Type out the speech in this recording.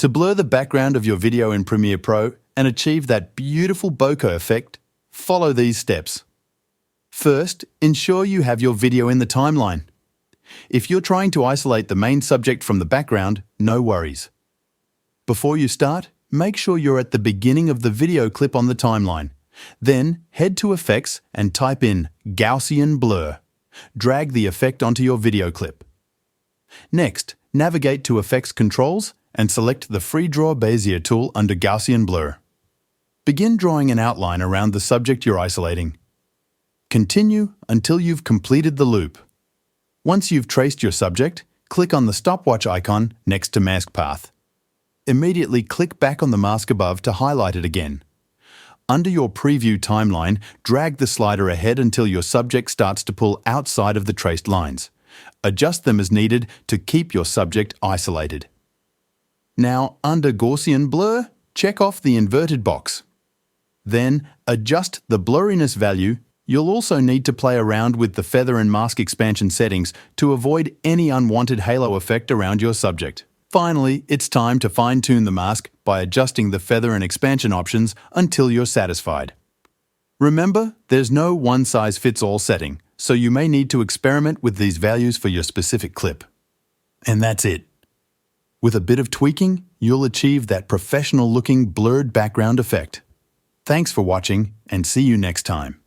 To blur the background of your video in Premiere Pro and achieve that beautiful bokeh effect, follow these steps. First, ensure you have your video in the timeline. If you're trying to isolate the main subject from the background, no worries. Before you start, make sure you're at the beginning of the video clip on the timeline. Then, head to Effects and type in Gaussian Blur. Drag the effect onto your video clip. Next, navigate to Effects Controls and select the FreeDraw Bezier tool under Gaussian Blur. Begin drawing an outline around the subject you're isolating. Continue until you've completed the loop. Once you've traced your subject, click on the stopwatch icon next to Mask Path. Immediately click back on the mask above to highlight it again. Under your preview timeline, drag the slider ahead until your subject starts to pull outside of the traced lines. Adjust them as needed to keep your subject isolated. Now, under Gaussian Blur, check off the inverted box. Then, adjust the blurriness value. You'll also need to play around with the feather and mask expansion settings to avoid any unwanted halo effect around your subject. Finally, it's time to fine-tune the mask by adjusting the feather and expansion options until you're satisfied. Remember, there's no one-size-fits-all setting, so you may need to experiment with these values for your specific clip. And that's it. With a bit of tweaking, you'll achieve that professional-looking blurred background effect. Thanks for watching, and see you next time.